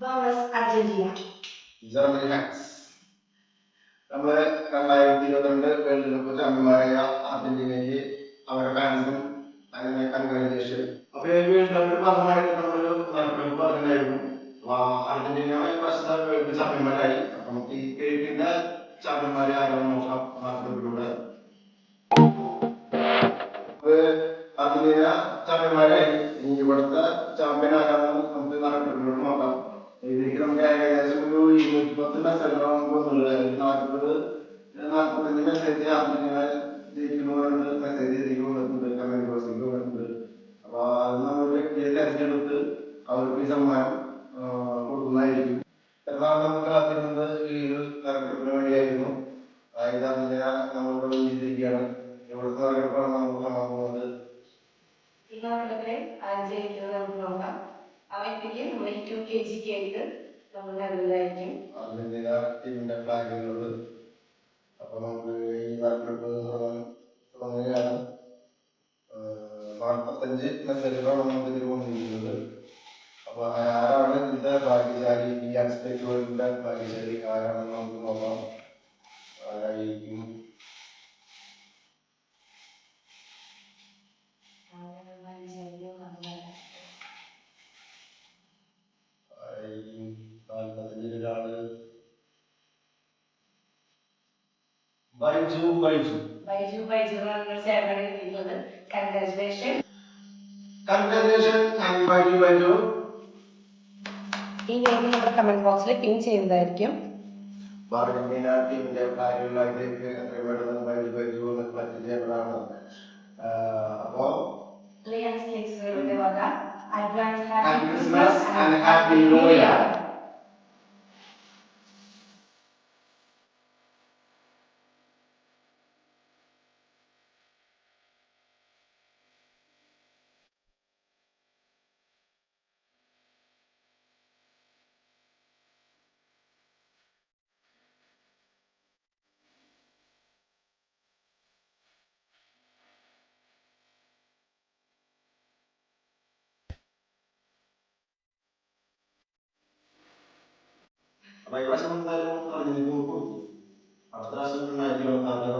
Vamos, Argentina. Germany has. നമ്മള് 2022 world cup ചാമ്പ്യന്മാരായ അർജന്റീനയ്ക്ക് അവരുടെ ഫാൻസും അങ്ങനെ കൺഗ്രാജുലേഷൻ. അപ്പൊ ഈ വേൾഡ് കപ്പിൽ ഭാഗമായിട്ട് നമ്മളൊരു നറുക്കെടുപ്പ് പറഞ്ഞിട്ടുണ്ടായിരുന്നു. അപ്പൊ അർജന്റീന പ്രശ്ന വേൾഡ് ചാമ്പ്യന്മാരായി. അപ്പം ഈ കേട്ടിന്റെ ചാമ്പ്യന്മാരെ ആരാണ് നോക്കാം നറുക്കെടുപ്പിലൂടെ. അർജന്റീന ചാമ്പ്യന്മാരായി. ഇനി ഇവിടുത്തെ ചാമ്പ്യൻ ആരാണെന്ന് നമുക്ക് നറുക്കെടുപ്പിലൂടെ നോക്കാം. ഇതിലേക്ക് നമുക്ക് ഏകദേശം ഒരു 210 മെസ്സേജുകൾ നമുക്ക് വന്നിട്ടുണ്ട്. 40-45 മെസ്സേജ് അർജന്റീന ജയിക്കുന്നു പറഞ്ഞിട്ട് മെസ്സേജ് ഇതിലേക്ക് വന്നിട്ടുണ്ട്, കമന്റ് ബോക്സിലേക്ക് വന്നിട്ടുണ്ട്. അപ്പൊ അത് നമ്മൾ വ്യക്തിയെ തെരഞ്ഞെടുത്ത് അവർക്ക് ഈ സമ്മാനം കൊടുക്കുന്നതായിരിക്കും. എറണാകുളം നമുക്ക് കാത്തിരുന്നത് ഈ ഒരു നറുക്കെടുപ്പിന് വേണ്ടിയായിരുന്നു. ഇത് അർജന്റീന നമ്മളിവിടെ വിജയിച്ചിരിക്കുകയാണ്. ഇവിടുത്തെ നറുക്കെടുപ്പാണ് നമുക്ക് കാണാൻ പോകുന്നത്. ഈ നറുക്കെടുപ്പിൽ ജയിക്കുന്നത് നമുക്ക് നോക്കാം. ആ വ്യക്തിക്ക് നമ്മൾ 2 kg കേക്ക് നമ്മൾ നൽകുന്നതായിരിക്കും. അർജന്റീന ടീമിന്റെ ഫ്ലാഗുള്ളത്. അപ്പൊ നമുക്ക് ഈ നറുക്കെടുപ്പ് തുടങ്ങുകയാണ്. 45 മെസ്സേജുകളാണ് നമുക്ക് ഇതിൽ വന്നിരിക്കുന്നത്. അപ്പൊ ആരാണ് ഇതിന്റെ ഭാഗ്യശാലി, ഈ അൺസ്റ്റേറ്റ് വേൾഡിന്റെ ഭാഗ്യശാലി ആരാണെന്ന് നമുക്ക് നോക്കാം. ആരായിരിക്കും? ഈ നെയിം നമ്മുടെ കമന്റ് ബോക്സിൽ പിൻ ചെയ്യുന്നതായിരിക്കും. അർജന്റീന ടീമിന്റെ ഫ്ലാഗുകളിലേക്ക് എത്രയും പെട്ടെന്ന് ബൈജു എന്ന് പ്ലഗ് ചെയ്യപ്പെടാണ്. അപ്പോ Happy Christmas and Happy New Year. അപ്പൊ ഈ പ്രാവശ്യം എന്തായാലും അർജന്റീന കൊടുക്കും. അടുത്ത പ്രാവശ്യം 2026